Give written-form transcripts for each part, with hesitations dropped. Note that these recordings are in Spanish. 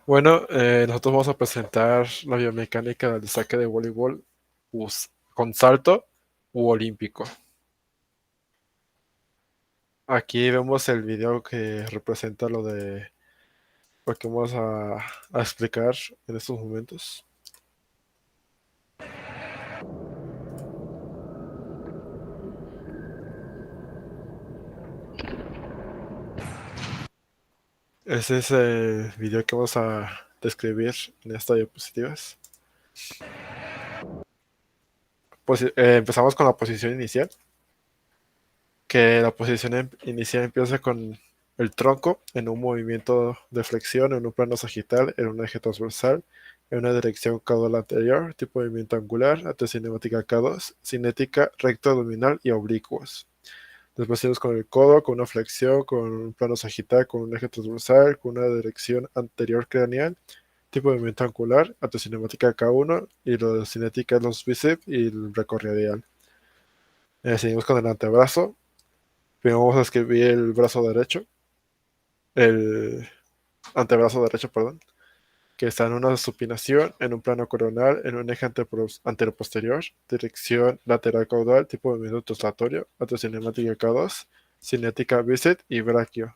Bueno, nosotros vamos a presentar la biomecánica del saque de voleibol con salto u olímpico. Aquí vemos el video que representa lo que vamos a explicar en estos momentos. Ese es el video que vamos a describir en estas diapositivas. Empezamos con la posición inicial, que la posición inicial empieza con el tronco en un movimiento de flexión en un plano sagital, en un eje transversal, en una dirección caudal anterior, tipo de movimiento angular, cinemática K2, cinética recta abdominal y oblicuos. Después seguimos con el codo, con una flexión, con un plano sagital, con un eje transversal, con una dirección anterior craneal, tipo de movimiento angular, cinemática K1 y la cinética es los bíceps y el brachioradial. Seguimos con el antebrazo. Primero vamos a escribir el brazo derecho, el antebrazo derecho, perdón, que está en una supinación, en un plano coronal, en un eje anteroposterior, dirección lateral caudal, tipo de movimiento translatorio, cinemática K2, cinética bíceps y brachio.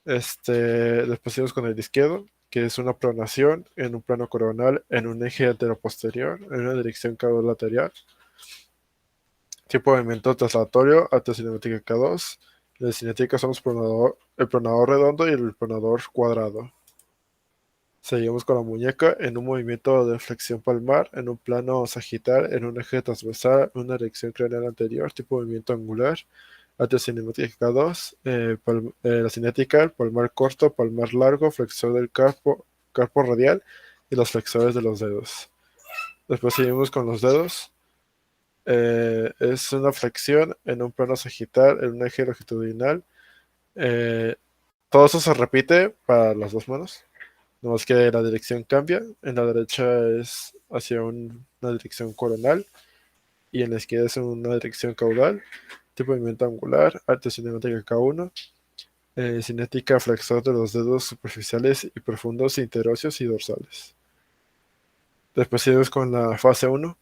Después seguimos con el izquierdo, que es una pronación en un plano coronal, en un eje anteroposterior, en una dirección caudal lateral, tipo de movimiento translatorio, cinética K2. La cinética son el pronador redondo y el pronador cuadrado. Seguimos con la muñeca en un movimiento de flexión palmar, en un plano sagital, en un eje transversal, en una dirección craneal anterior, tipo de movimiento angular. Cinética K2, la cinética, el palmar corto, palmar largo, flexor del carpo radial y los flexores de los dedos. Después seguimos con los dedos. Es una flexión en un plano sagital, en un eje longitudinal. Todo eso se repite para las dos manos. No es que la dirección cambia. En la derecha es hacia una dirección coronal y en la izquierda es una dirección caudal. Tipo de movimiento angular, cinética K1. Cinética flexor de los dedos superficiales y profundos, interóseos y dorsales. Después seguimos con la fase 1,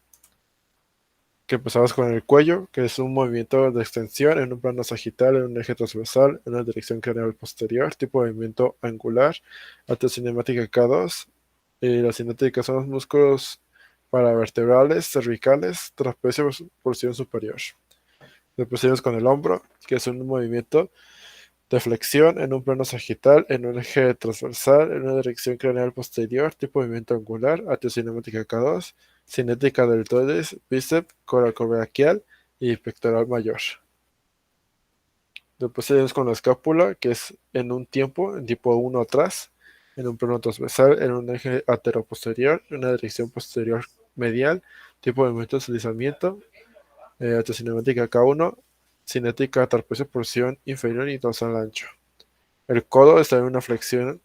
que empezamos con el cuello, que es un movimiento de extensión en un plano sagital, en un eje transversal, en una dirección craneal posterior, tipo de movimiento angular, cinética K2. La cinética son los músculos paravertebrales, cervicales, trapecio, porción superior. Después seguimos con el hombro, que es un movimiento de flexión en un plano sagital, en un eje transversal, en una dirección craneal posterior, tipo de movimiento angular, cinética K2, cinética deltoides, bíceps, coracobraquial y pectoral mayor. Después seguimos con la escápula, que es en un tiempo, en tipo 1 atrás, en un plano transversal, en un eje anteroposterior, en una dirección posterior medial, tipo de movimiento de deslizamiento, cinética K1, cinética trapecio porción inferior y dorsal ancho. El codo está en una flexión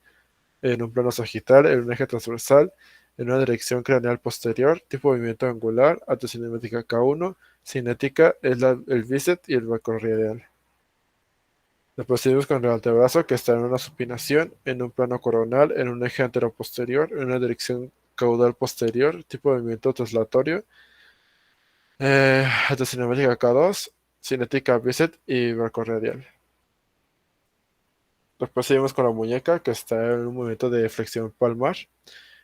en un plano sagital, en un eje transversal, en una dirección craneal posterior, tipo de movimiento angular, cinética K1, cinética es el bíceps y el brachioradial. Después seguimos con el antebrazo, que está en una supinación, en un plano coronal, en un eje anteroposterior, en una dirección caudal posterior, tipo de movimiento translatorio, cinética K2, cinética bíceps y brachioradial. Después seguimos con la muñeca, que está en un movimiento de flexión palmar,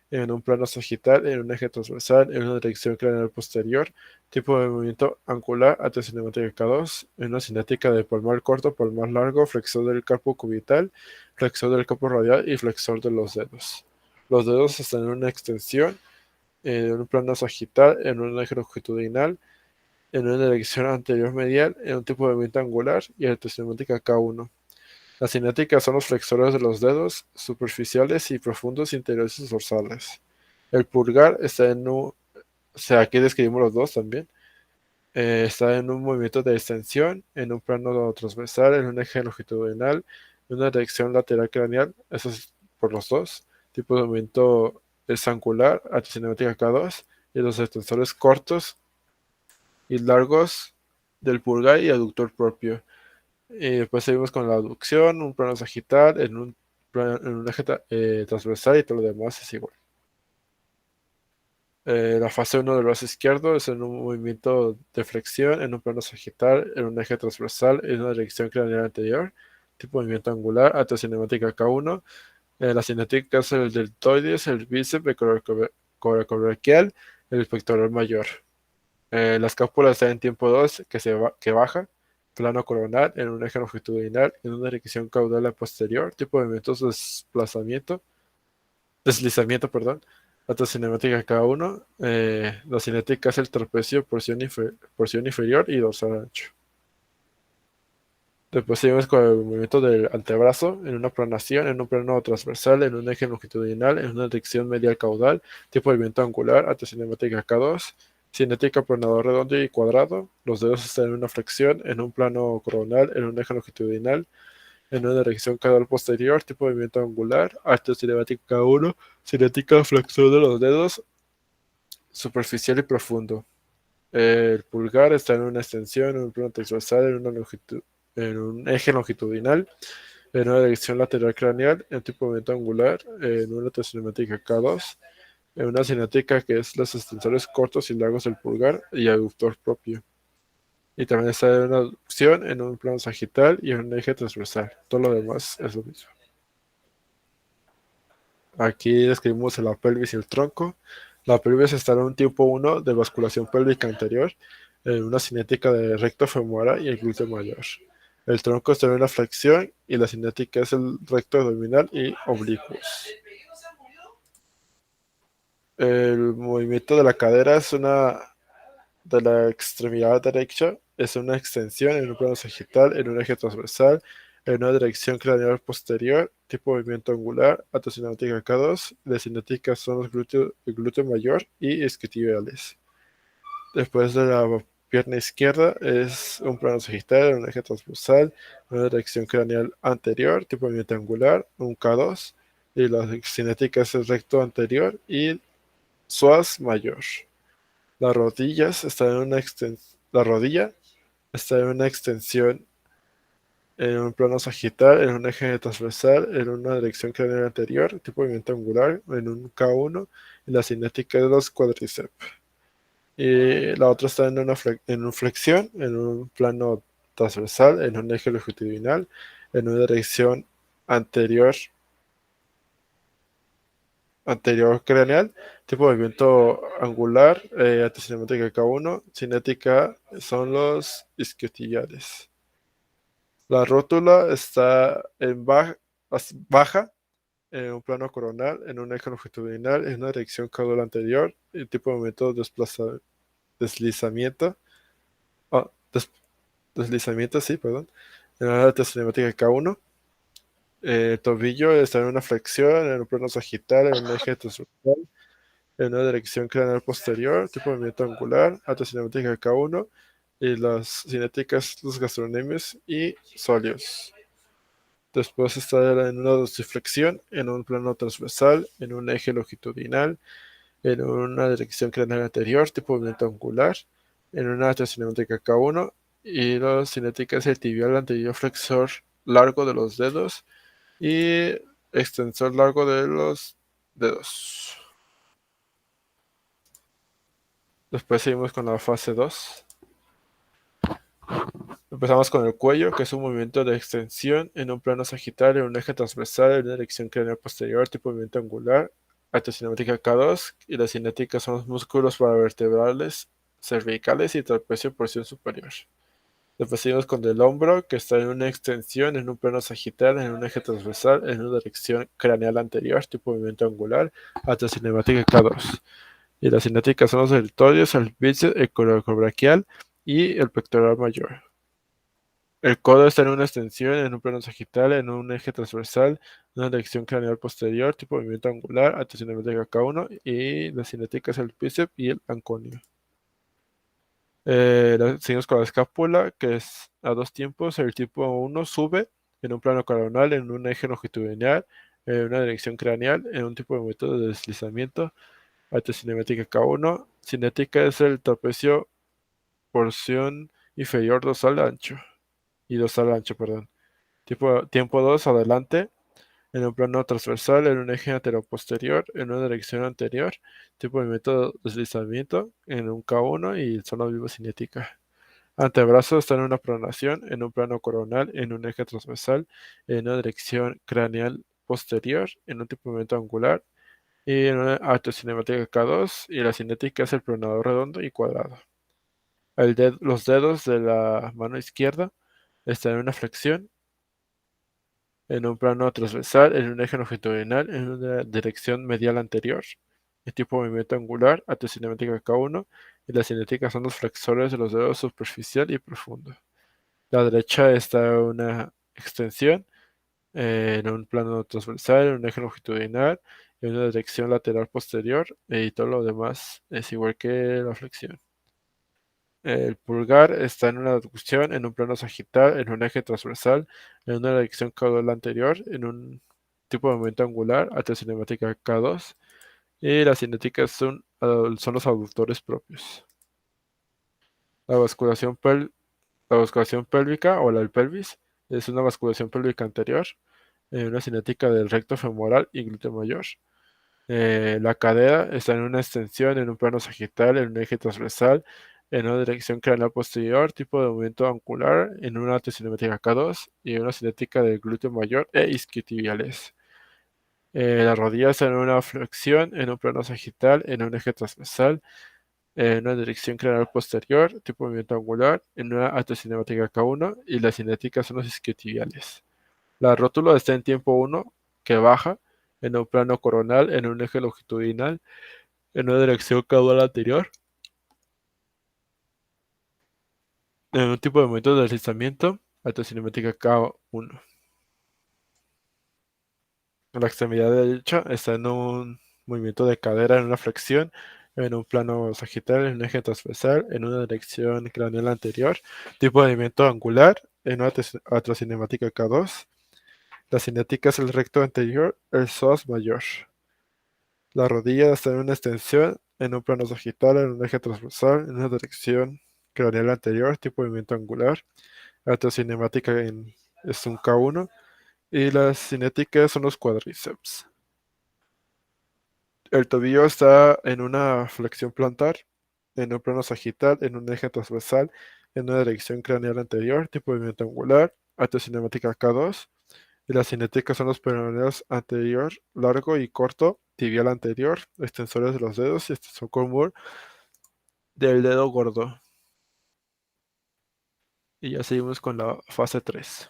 en un plano sagital, en un eje transversal, en una dirección craneal posterior, tipo de movimiento angular, cinética K2, en una cinética de palmar corto, palmar largo, flexor del carpo cubital, flexor del carpo radial y flexor de los dedos. Los dedos están en una extensión, en un plano sagital, en un eje longitudinal, en una dirección anterior medial, en un tipo de movimiento angular y cinética K1. La cinética son los flexores de los dedos superficiales y profundos interiores dorsales. El pulgar está en un, o sea, aquí describimos los dos también. Está en un movimiento de extensión, en un plano transversal, en un eje longitudinal, en una dirección lateral craneal, eso es por los dos. Tipo de movimiento es angular, cinética K2, y los extensores cortos y largos del pulgar y aductor propio. Y después seguimos con la aducción, un plano sagital, en un en un eje transversal y todo lo demás es igual. La fase 1 del brazo izquierdo es en un movimiento de flexión en un plano sagital, en un eje transversal, en una dirección craneal anterior, tipo movimiento angular, alta cinemática K1. La cinética es el deltoides, el bíceps, el coracobraquial, el pectoral mayor. La escápula está en tiempo 2, que baja, plano coronal, en un eje longitudinal, en una dirección caudal posterior, tipo de movimientos de deslizamiento, perdón. Alta cinemática K1. La cinética es el trapecio, porción inferior y dorsal ancho. Después seguimos con el movimiento del antebrazo en una planación, en un plano transversal, en un eje longitudinal, en una dirección medial caudal, tipo de viento angular, alta cinemática K2, cinética planador redondo y cuadrado. Los dedos están en una flexión, en un plano coronal, en un eje longitudinal, en una dirección caudal posterior, tipo de viento angular, alta cinemática K1, cinética flexión de los dedos, superficial y profundo. El pulgar está en una extensión, en un plano transversal, en un eje longitudinal, en una dirección lateral craneal, en tipo de movimiento angular, en una cinemática K2, en una cinética que es los extensores cortos y largos del pulgar y aductor propio. Y también está en una aducción, en un plano sagital y en un eje transversal. Todo lo demás es lo mismo. Aquí describimos la pelvis y el tronco. La pelvis está en un tipo 1 de basculación pélvica anterior, en una cinética de recto femoral y el glúteo mayor. El tronco está en una flexión y la cinética es el recto abdominal y oblicuos. El movimiento de la cadera es una de la extremidad derecha, es una extensión en un plano sagital, en un eje transversal, en una dirección craneal posterior, tipo movimiento angular, alta cinética K2. Las cinéticas son el glúteo mayor y isquiotibiales. Después de la pierna izquierda es un plano sagital, en un eje transversal, en una dirección craneal anterior, tipo movimiento angular, un K2. Y la cinética es el recto anterior y psoas mayor. Las rodillas están en una La rodilla está en una extensión en un plano sagital, en un eje transversal, en una dirección craneal anterior, tipo movimiento angular, en un K1, y la cinética de los cuádriceps. Y la otra está en una flexión, en un plano transversal, en un eje longitudinal, en una dirección anterior, anterior craneal, tipo de movimiento angular, cinética K1, cinética son los isquiotibiales. La rótula está baja, en un plano coronal, en un eje longitudinal, en una dirección caudal anterior, el tipo de movimiento deslizamiento, ah, deslizamiento, sí, perdón, en una alta cinética K1. El tobillo está en una flexión, en un plano sagital, en un eje transversal, en una dirección craneal posterior, tipo de movimiento angular, alta cinética K1, y las cinéticas, los gastrocnemios y sóleos. Después está en una dorsiflexión, en un plano transversal, en un eje longitudinal, en una dirección craneal anterior, tipo movimiento angular, en una alta cinética K1, y la cinética es el tibial anterior flexor largo de los dedos y extensor largo de los dedos. Después seguimos con la fase 2. Empezamos con el cuello, que es un movimiento de extensión en un plano sagital, en un eje transversal, en una dirección craneal posterior, tipo movimiento angular, alta cinética K2, y la cinética son los músculos paravertebrales, cervicales y trapecio porción superior. Después seguimos con el hombro, que está en una extensión, en un plano sagital, en un eje transversal, en una dirección craneal anterior, tipo movimiento angular, alta cinética K2. Y las cinéticas son los deltoides, el bíceps, el coracobraquial y el pectoral mayor. El codo está en una extensión, en un plano sagital, en un eje transversal, en una dirección craneal posterior, tipo movimiento angular, alta cinética K1, y la cinética es el bíceps y el anconio. Seguimos con la escápula, que es a dos tiempos. El tipo 1 sube en un plano coronal, en un eje longitudinal, en una dirección craneal, en un tipo de movimiento de deslizamiento, alta cinética K1. Cinética es el trapecio porción inferior dorsal ancho, perdón. Tiempo 2 adelante, en un plano transversal, en un eje anteroposterior, en una dirección anterior, tipo de movimiento de deslizamiento, en un K1 y zona vivocinética. Antebrazo está en una pronación, en un plano coronal, en un eje transversal, en una dirección craneal posterior, en un tipo de movimiento angular y en una artocinemática K2, y la cinética es el pronador redondo y cuadrado. Los dedos de la mano izquierda están en una flexión, en un plano transversal, en un eje longitudinal, en una dirección medial anterior. El tipo de movimiento angular, artocinemática K1, y la cinética son los flexores de los dedos superficial y profundo. La derecha está en una extensión, en un plano transversal, en un eje longitudinal, en una dirección lateral posterior, y todo lo demás es igual que la flexión. El pulgar está en una aducción, en un plano sagital, en un eje transversal, en una dirección caudal anterior, en un tipo de movimiento angular, cinemática K2, y las cinéticas son los abductores propios. La basculación, la basculación pélvica o la del pelvis es una basculación pélvica anterior, una cinética del recto femoral y glúteo mayor. La cadera está en una extensión, en un plano sagital, en un eje transversal, en una dirección craneal posterior, tipo de movimiento angular, en una cinética K2 y una cinética del glúteo mayor e isquiotibiales. La rodilla está en una flexión, en un plano sagital, en un eje transversal, en una dirección craneal posterior, tipo de movimiento angular, en una cinética K1 y las cinéticas son los isquiotibiales. La rótula está en tiempo 1, que baja, en un plano coronal, en un eje longitudinal, en una dirección caudal anterior, en un tipo de movimiento de deslizamiento, cinética K1. La extremidad derecha está en un movimiento de cadera, en una flexión, en un plano sagital, en un eje transversal, en una dirección craneal anterior, tipo de movimiento angular, en una cinética K2. La cinética es el recto anterior, el psoas mayor. La rodilla está en una extensión, en un plano sagital, en un eje transversal, en una dirección craneal anterior, tipo de movimiento angular. La cinética es un K1 y las cinéticas son los cuádriceps. El tobillo está en una flexión plantar, en un plano sagital, en un eje transversal, en una dirección craneal anterior, tipo de movimiento angular. Cinética K2. Y las cinéticas son los peroneos anterior, largo y corto, tibial anterior, extensores de los dedos y extensor común del dedo gordo. Y ya seguimos con la fase 3.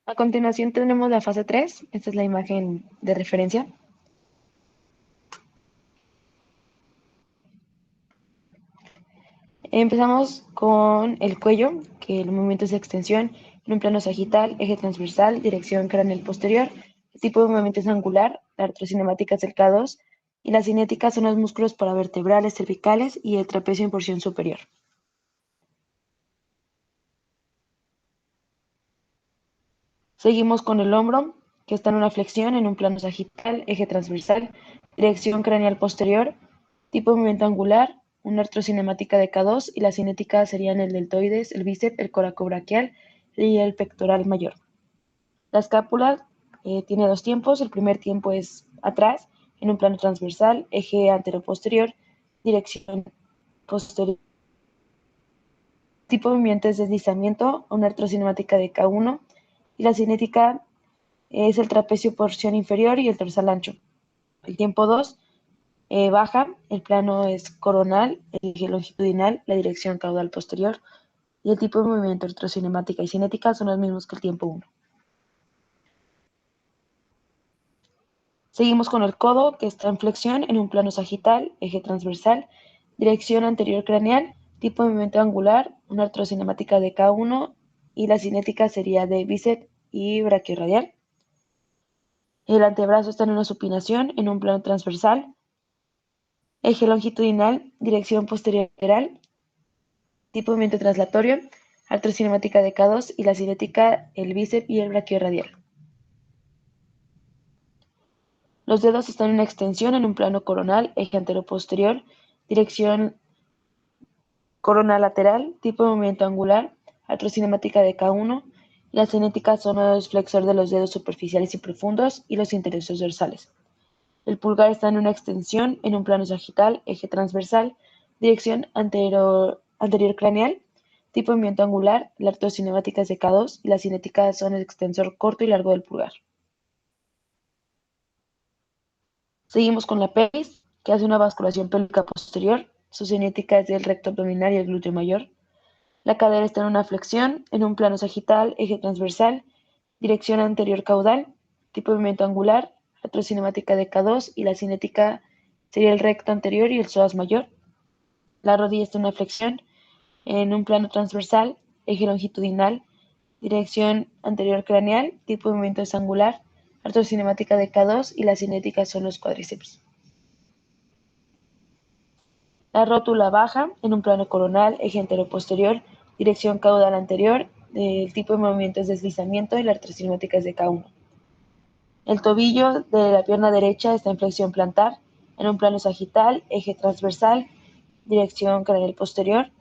A continuación tenemos la fase 3. Esta es la imagen de referencia. Empezamos con el cuello, que el movimiento es de extensión en un plano sagital, eje transversal, dirección craneal posterior. El tipo de movimiento es angular, la artrocinemática es el K2 y la cinética son los músculos paravertebrales, cervicales y el trapecio en porción superior. Seguimos con el hombro, que está en una flexión en un plano sagital, eje transversal, dirección craneal posterior, tipo de movimiento angular, una artrocinemática de K2 y la cinética serían el deltoides, el bíceps, el coracobraquial y el pectoral mayor. La escápula tiene dos tiempos. El primer tiempo es atrás, en un plano transversal, eje antero-posterior, dirección posterior. Tipo de movimiento es deslizamiento, una artrocinemática de K1 y la cinética es el trapecio porción inferior y el dorsal ancho. El tiempo 2 baja, el plano es coronal, el eje longitudinal, la dirección caudal posterior y el tipo de movimiento artrocinemática y cinética son los mismos que el tiempo 1. Seguimos con el codo, que está en flexión en un plano sagital, eje transversal, dirección anterior craneal, tipo de movimiento angular, una artrocinemática de K1 y la cinética sería de bíceps y brachiorradial. El antebrazo está en una supinación en un plano transversal, eje longitudinal, dirección posterior lateral, tipo de movimiento translatorio, artrocinemática de K2 y la cinética el bíceps y el brachiorradial. Los dedos están en una extensión en un plano coronal, eje antero-posterior, dirección corona lateral, tipo de movimiento angular, artrocinemática de K1 y la cinética son los flexores de los dedos superficiales y profundos y los interosseos dorsales. El pulgar está en una extensión en un plano sagital, eje transversal, dirección anterior craneal, tipo de movimiento angular, la artrocinemática es de K2 y la cinética son el extensor corto y largo del pulgar. Seguimos con la pelvis, que hace una basculación pélvica posterior. Su cinética es del recto abdominal y el glúteo mayor. La cadera está en una flexión, en un plano sagital, eje transversal, dirección anterior caudal, tipo de movimiento angular, retrocinemática de K2 y la cinética sería el recto anterior y el psoas mayor. La rodilla está en una flexión, en un plano transversal, eje longitudinal, dirección anterior craneal, tipo de movimiento es angular, retrocinemática de K2 y la cinética son los cuádriceps. La rótula baja en un plano coronal, eje anteroposterior, dirección caudal anterior, el tipo de movimiento es deslizamiento y la artrocinémática es de K1. El tobillo de la pierna derecha está en flexión plantar, en un plano sagital, eje transversal, dirección craneal posterior.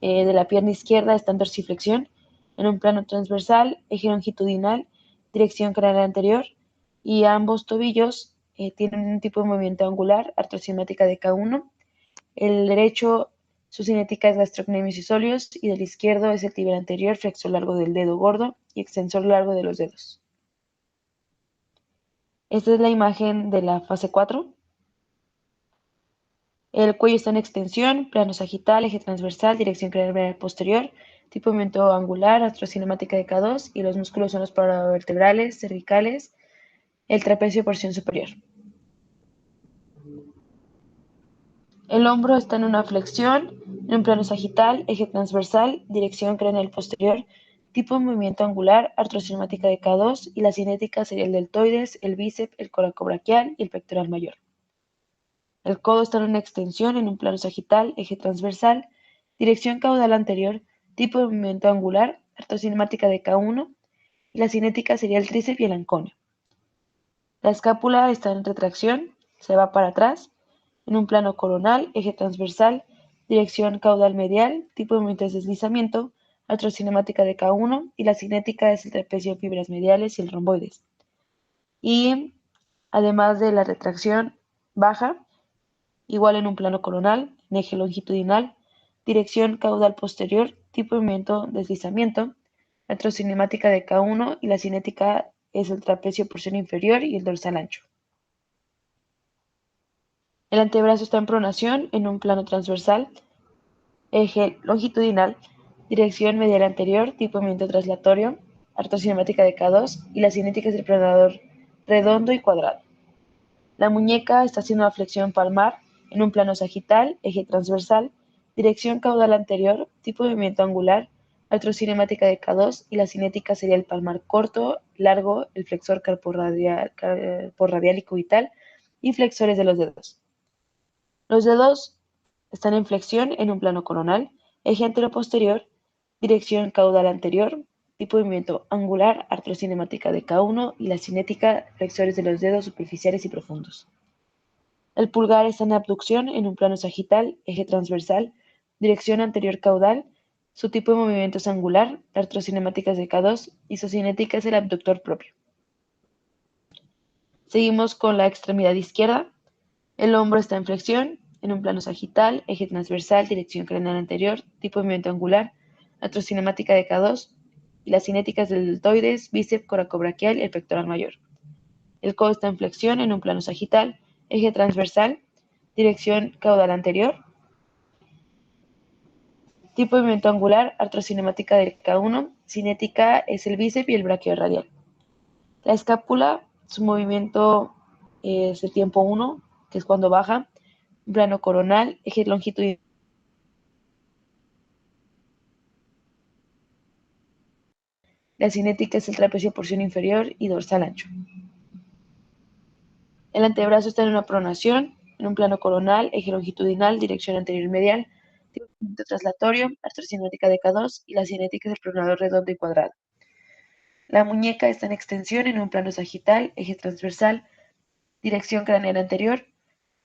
De la pierna izquierda está en dorsiflexión, en un plano transversal, eje longitudinal, dirección craneal anterior. Y ambos tobillos tienen un tipo de movimiento angular, artrocinémática de K1. El derecho, su cinética es gastrocnemius y soleus, y del izquierdo es el tibial anterior, flexor largo del dedo gordo y extensor largo de los dedos. Esta es la imagen de la fase 4. El cuello está en extensión, plano sagital, eje transversal, dirección craneal posterior, tipo de movimiento angular, astrocinemática de K2, y los músculos son los paravertebrales, cervicales, el trapecio porción superior. El hombro está en una flexión, en un plano sagital, eje transversal, dirección craneal posterior, tipo de movimiento angular, artrocinemática de K2 y la cinética sería el deltoides, el bíceps, el coracobraquial y el pectoral mayor. El codo está en una extensión en un plano sagital, eje transversal, dirección caudal anterior, tipo de movimiento angular, artrocinemática de K1 y la cinética sería el tríceps y el anconio. La escápula está en retracción, se va para atrás, en un plano coronal, eje transversal, dirección caudal medial, tipo de movimiento de deslizamiento, artrocinemática de K1 y la cinética es el trapecio de fibras mediales y el romboides. Y además de la retracción baja, igual en un plano coronal, en eje longitudinal, dirección caudal posterior, tipo de movimiento deslizamiento, artrocinemática de K1 y la cinética es el trapecio porción inferior y el dorsal ancho. El antebrazo está en pronación en un plano transversal, eje longitudinal, dirección medial anterior, tipo de movimiento traslatorio, artrocinemática de K2 y la cinética es el pronador redondo y cuadrado. La muñeca está haciendo una flexión palmar en un plano sagital, eje transversal, dirección caudal anterior, tipo de movimiento angular, artrocinemática de K2 y la cinética sería el palmar corto, largo, el flexor carporradial y cubital y flexores de los dedos. Los dedos están en flexión en un plano coronal, eje anteroposterior, dirección caudal anterior, tipo de movimiento angular, artrocinemática de K1 y la cinética, flexores de los dedos superficiales y profundos. El pulgar está en abducción en un plano sagital, eje transversal, dirección anterior caudal, su tipo de movimiento es angular, artrocinemática es de K2 y su cinética es el abductor propio. Seguimos con la extremidad izquierda. El hombro está en flexión, en un plano sagital, eje transversal, dirección craneal anterior, tipo de movimiento angular, artrocinemática de K2 y las cinéticas del deltoides, bíceps, coracobraquial y el pectoral mayor. El codo está en flexión en un plano sagital, eje transversal, dirección caudal anterior, tipo de movimiento angular, artrocinemática de K1, cinética es el bíceps y el braquio radial. La escápula, su movimiento es el tiempo 1, que es cuando baja, plano coronal, eje longitudinal. La cinética es el trapecio porción inferior y dorsal ancho. El antebrazo está en una pronación, en un plano coronal, eje longitudinal, dirección anterior y medial, tipo de movimiento traslatorio, artrocinética de K2 y la cinética es el pronador redondo y cuadrado. La muñeca está en extensión en un plano sagital, eje transversal, dirección craneal anterior,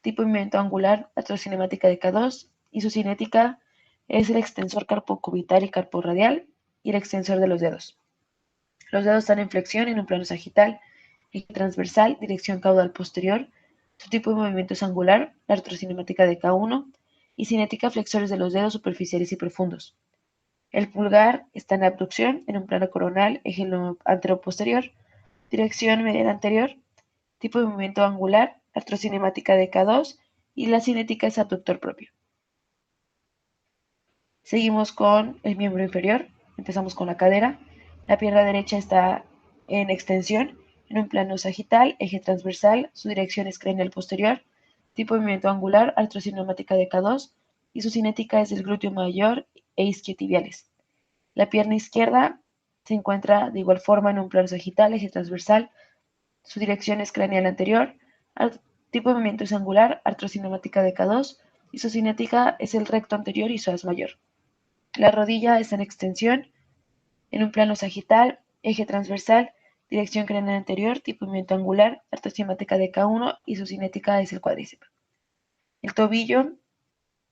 tipo de movimiento angular, artrocinemática de K2 y su cinética es el extensor carpocubital y carporradial y el extensor de los dedos. Los dedos están en flexión en un plano sagital, eje transversal, dirección caudal posterior. Su tipo de movimiento es angular, la retrocinemática de K1 y cinética flexores de los dedos superficiales y profundos. El pulgar está en abducción en un plano coronal, eje anteroposterior, dirección medial anterior, tipo de movimiento angular, artrocinemática de K2 y la cinética es abductor propio. Seguimos con el miembro inferior, empezamos con la cadera. La pierna derecha está en extensión, en un plano sagital, eje transversal, su dirección es craneal posterior, tipo de movimiento angular, artrocinemática de K2 y su cinética es el glúteo mayor e isquiotibiales. La pierna izquierda se encuentra de igual forma en un plano sagital, eje transversal, su dirección es craneal anterior, tipo de movimiento es angular, artrocinemática de K2 y su cinética es el recto anterior y psoas mayor. La rodilla está en extensión, en un plano sagital, eje transversal, dirección craneal anterior, tipo de movimiento angular, artrocinemática de K1 y su cinética es el cuádriceps. El tobillo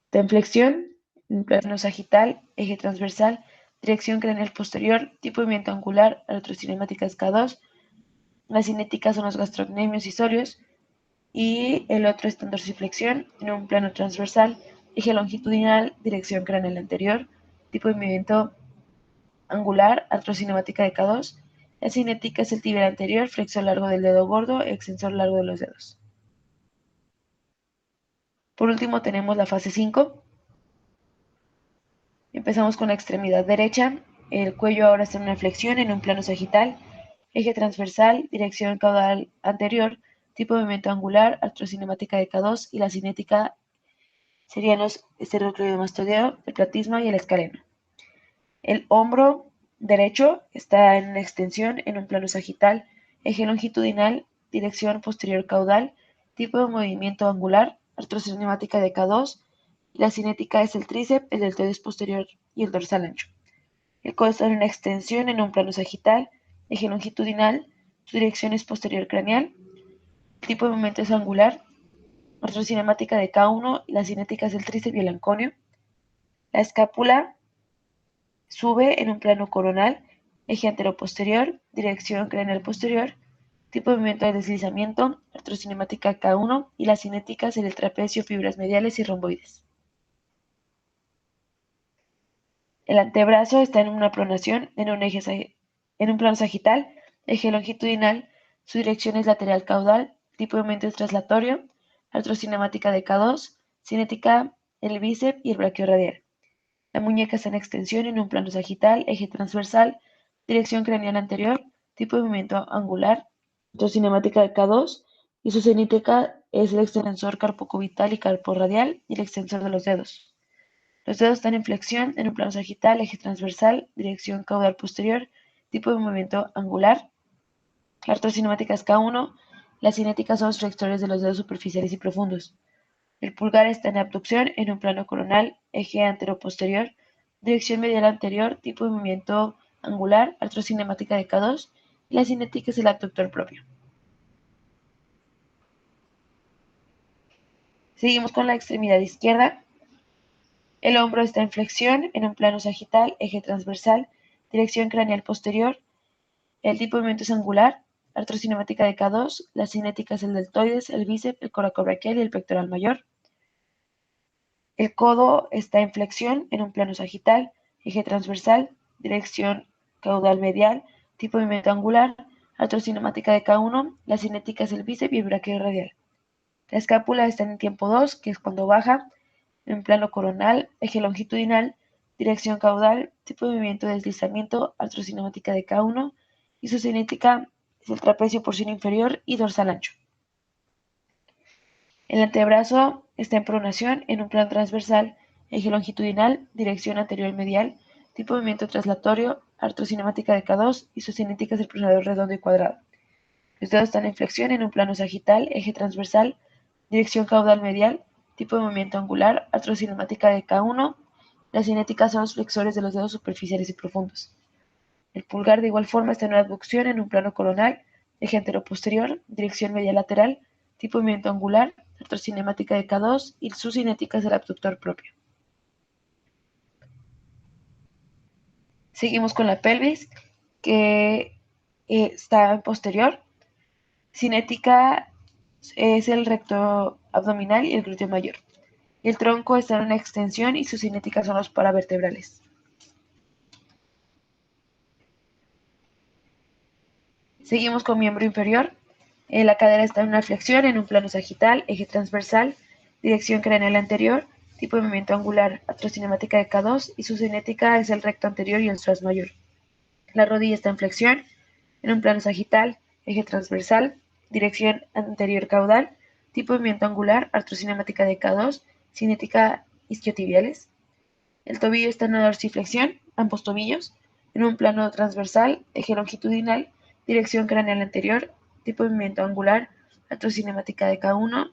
está en flexión, en un plano sagital, eje transversal, dirección craneal posterior, tipo de movimiento angular, artrocinemática es K2. Las cinéticas son los gastrocnemios y sorios y el otro está en dorsiflexión, en un plano transversal, eje longitudinal, dirección craneal anterior, tipo de movimiento angular, artrocinemática de K2. La cinética es el tibial anterior, flexor largo del dedo gordo, extensor largo de los dedos. Por último tenemos la fase 5. Empezamos con la extremidad derecha. El cuello ahora está en una flexión en un plano sagital, eje transversal, dirección caudal anterior, tipo de movimiento angular, artrocinemática de K2 y la cinética serían los esternocleidomastoideo, el platisma y el escaleno. El hombro derecho está en una extensión en un plano sagital, eje longitudinal, dirección posterior caudal, tipo de movimiento angular, artrocinemática de K2, y la cinética es el tríceps, el deltoides posterior y el dorsal ancho. El codo está en una extensión en un plano sagital, eje longitudinal, su dirección es posterior craneal, el tipo de movimiento es angular, artrocinemática de K1 y la cinética es el tríceps y el anconio. La escápula sube en un plano coronal, eje anteroposterior, dirección craneal posterior, tipo de movimiento de deslizamiento, artrocinemática K1 y la cinética es el trapecio, fibras mediales y romboides. El antebrazo está en una pronación en un plano sagital, eje longitudinal, su dirección es lateral caudal, tipo de movimiento es traslatorio, artrocinemática de K2, cinética el bíceps y el brachiorradial. La muñeca está en extensión en un plano sagital, eje transversal, dirección craneal anterior, tipo de movimiento angular, artrocinemática de K2 y su cinética es el extensor carpocubital y carporradial y el extensor de los dedos. Los dedos están en flexión en un plano sagital, eje transversal, dirección caudal posterior, tipo de movimiento angular. La artrocinemática es K1, las cinéticas son los flexores de los dedos superficiales y profundos. El pulgar está en abducción en un plano coronal, eje antero-posterior, dirección medial anterior, tipo de movimiento angular, artrocinemática de K2 y la cinética es el abductor propio. Seguimos con la extremidad izquierda. El hombro está en flexión en un plano sagital, eje transversal, dirección craneal posterior. El tipo de movimiento es angular, artrocinemática de K2, la cinética es el deltoides, el bíceps, el coracobraquial y el pectoral mayor. El codo está en flexión en un plano sagital, eje transversal, dirección caudal medial, tipo de movimiento angular, artrocinemática de K1, la cinética es el bíceps y el brachiorradial. La escápula está en tiempo 2, que es cuando baja, en plano coronal, eje longitudinal, dirección caudal, tipo de movimiento de deslizamiento, artrocinemática de K1 y su cinética es el trapecio porcino inferior y dorsal ancho. El antebrazo está en pronación en un plano transversal, eje longitudinal, dirección anterior medial, tipo de movimiento traslatorio, artrocinemática de K2 y su cinética es el pronador redondo y cuadrado. Los dedos están en flexión en un plano sagital, eje transversal, dirección caudal medial, tipo de movimiento angular, artrocinemática de K1. Las cinéticas son los flexores de los dedos superficiales y profundos. El pulgar de igual forma está en una abducción en un plano coronal, eje anteroposterior, dirección medial lateral, tipo de movimiento angular, artrocinemática de K2 y su cinética es el abductor propio. Seguimos con la pelvis, que está posterior. Cinética es el recto abdominal y el glúteo mayor. El tronco está en una extensión y su cinética son los paravertebrales. Seguimos con miembro inferior. La cadera está en una flexión, en un plano sagital, eje transversal, dirección craneal anterior, tipo de movimiento angular, atrocinemática de K2 y su cinética es el recto anterior y el psoas mayor. La rodilla está en flexión, en un plano sagital, eje transversal, dirección anterior caudal, tipo de movimiento angular, artrocinemática de K2, cinética isquiotibiales. El tobillo está en una dorsiflexión, ambos tobillos, en un plano transversal, eje longitudinal, dirección craneal anterior, tipo de movimiento angular, atrocinemática de K1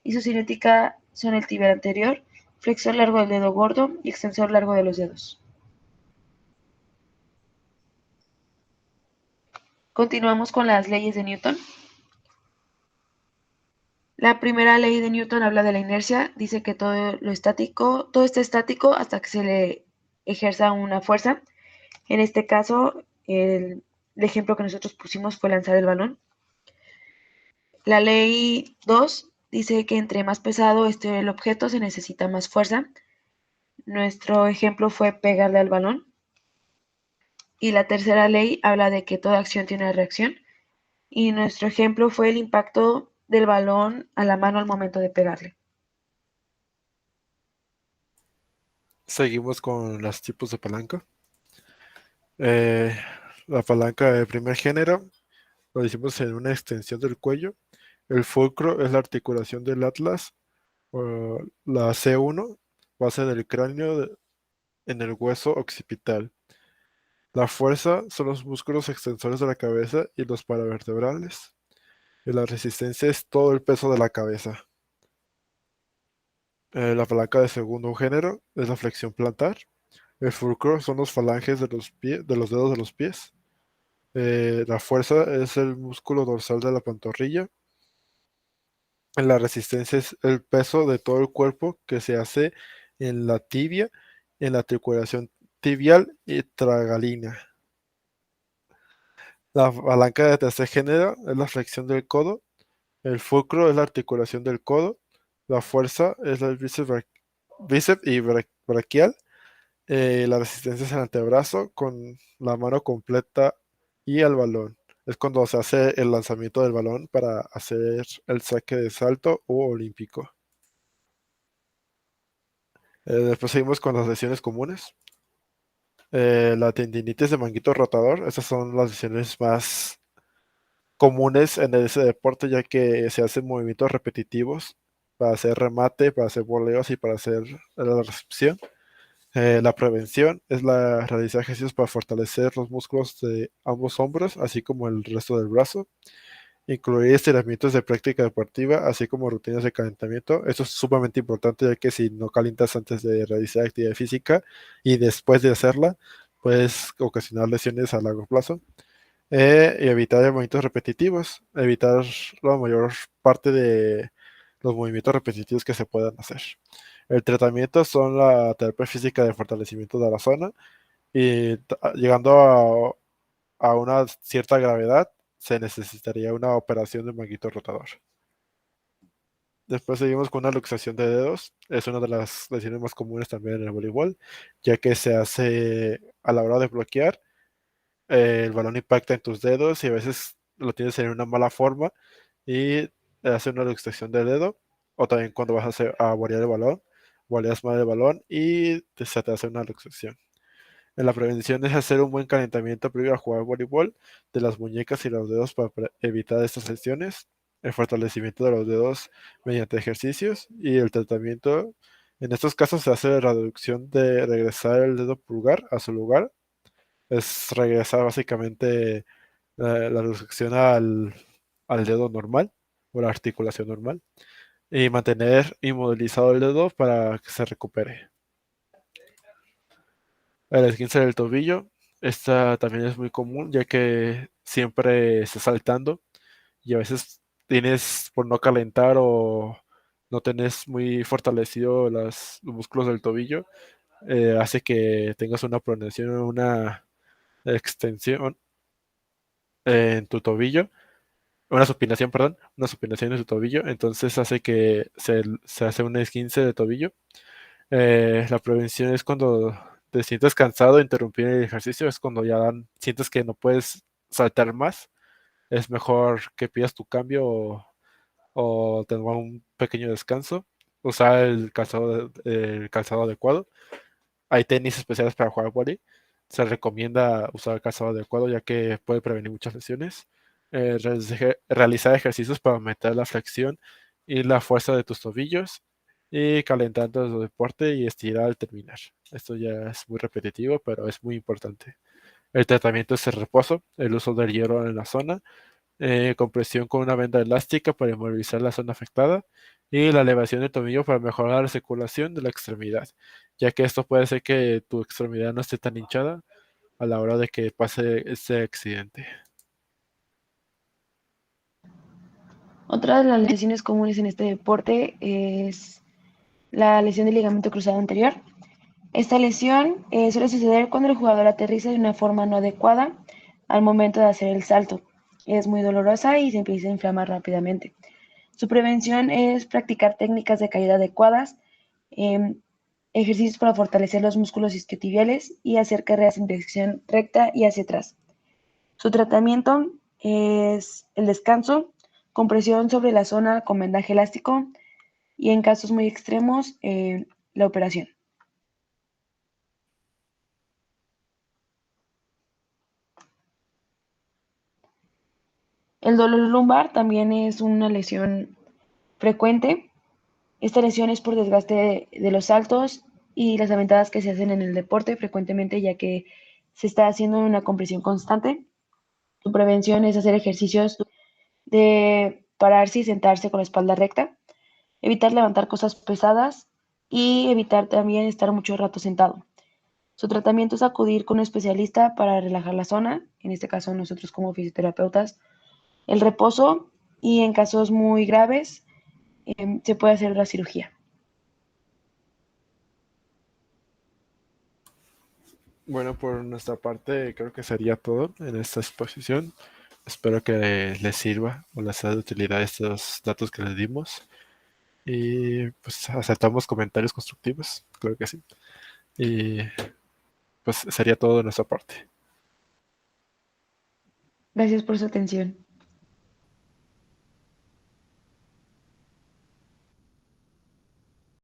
y su cinética son el tibial anterior, flexor largo del dedo gordo y extensor largo de los dedos. Continuamos con las leyes de Newton. La primera ley de Newton habla de la inercia, dice que todo está estático hasta que se le ejerza una fuerza. En este caso, el ejemplo que nosotros pusimos fue lanzar el balón. La ley 2 dice que entre más pesado esté el objeto, se necesita más fuerza. Nuestro ejemplo fue pegarle al balón. Y la tercera ley habla de que toda acción tiene una reacción. Y nuestro ejemplo fue el impacto del balón a la mano al momento de pegarle. Seguimos con los tipos de palanca. Eh, la palanca de primer género lo hicimos en una extensión del cuello. El fulcro es la articulación del atlas. La C1, base del cráneo en el hueso occipital. La fuerza son los músculos extensores de la cabeza y los paravertebrales. Y la resistencia es todo el peso de la cabeza. La palanca de segundo género es la flexión plantar. El fulcro son los falanges de los de los dedos de los pies. La fuerza es el músculo dorsal de la pantorrilla. La resistencia es el peso de todo el cuerpo que se hace en la tibia, en la articulación tibial y tragalina. La palanca de tercer género es la flexión del codo. El fulcro es la articulación del codo. La fuerza es el bíceps y braquial. La resistencia es el antebrazo con la mano completa y el balón. Es cuando se hace el lanzamiento del balón para hacer el saque de salto o olímpico. Después seguimos con las lesiones comunes. La tendinitis de manguito rotador. Estas son las lesiones más comunes en ese deporte, ya que se hacen movimientos repetitivos para hacer remate, para hacer voleos y para hacer la recepción. La prevención es realizar ejercicios para fortalecer los músculos de ambos hombros, así como el resto del brazo. Incluir estiramientos de práctica deportiva, así como rutinas de calentamiento. Esto es sumamente importante, ya que si no calientas antes de realizar actividad física y después de hacerla, puedes ocasionar lesiones a largo plazo. Y evitar movimientos repetitivos, evitar la mayor parte de los movimientos repetitivos que se puedan hacer. El tratamiento son la terapia física de fortalecimiento de la zona y llegando a una cierta gravedad se necesitaría una operación de manguito rotador. Después seguimos con una luxación de dedos. Es una de las lesiones más comunes también en el voleibol, ya que se hace a la hora de bloquear. El balón impacta en tus dedos y a veces lo tienes en una mala forma y hace una luxación del dedo. O también cuando vas a volear el balón, voleas mal el balón y se te hace una luxación. En la prevención es hacer un buen calentamiento previo a jugar voleibol de las muñecas y los dedos para evitar estas lesiones. El fortalecimiento de los dedos mediante ejercicios y el tratamiento. En estos casos se hace la reducción de regresar el dedo pulgar a su lugar. Es regresar básicamente la reducción al dedo normal o la articulación normal y mantener inmovilizado el dedo para que se recupere. El esguince del tobillo, esta también es muy común ya que siempre estás saltando y a veces tienes por no calentar o no tenés muy fortalecido los músculos del tobillo, hace que tengas una pronación o una extensión en tu tobillo, una supinación, perdón, una supinación en tu tobillo, entonces hace que se hace un esguince de tobillo. La prevención es cuando te sientes cansado de interrumpir el ejercicio, es cuando ya sientes que no puedes saltar más. Es mejor que pidas tu cambio o tener un pequeño descanso. Usar el calzado adecuado. Hay tenis especiales para jugar vóley. Se recomienda usar el calzado adecuado ya que puede prevenir muchas lesiones. Realizar ejercicios para aumentar la flexión y la fuerza de tus tobillos. Y calentar antes del deporte y estirar al terminar. Esto ya es muy repetitivo, pero es muy importante. El tratamiento es el reposo, el uso del hierro en la zona, compresión con una venda elástica para inmovilizar la zona afectada y la elevación del tobillo para mejorar la circulación de la extremidad, ya que esto puede hacer que tu extremidad no esté tan hinchada a la hora de que pase ese accidente. Otra de las lesiones comunes en este deporte es la lesión del ligamento cruzado anterior. Esta lesión suele suceder cuando el jugador aterriza de una forma no adecuada al momento de hacer el salto. Es muy dolorosa y se empieza a inflamar rápidamente. Su prevención es practicar técnicas de caída adecuadas, eh, ejercicios para fortalecer los músculos isquiotibiales y hacer carreras en dirección recta y hacia atrás. Su tratamiento es el descanso, compresión sobre la zona con vendaje elástico y en casos muy extremos, la operación. El dolor lumbar también es una lesión frecuente. Esta lesión es por desgaste de los saltos y las aventadas que se hacen en el deporte frecuentemente, ya que se está haciendo una compresión constante. Su prevención es hacer ejercicios de pararse y sentarse con la espalda recta, evitar levantar cosas pesadas y evitar también estar mucho rato sentado. Su tratamiento es acudir con un especialista para relajar la zona, en este caso nosotros como fisioterapeutas, el reposo y en casos muy graves se puede hacer la cirugía. Bueno, por nuestra parte creo que sería todo en esta exposición. Espero que les sirva o les sea de utilidad estos datos que les dimos. Y pues aceptamos comentarios constructivos, creo que sí. Y pues sería todo de nuestra parte. Gracias por su atención.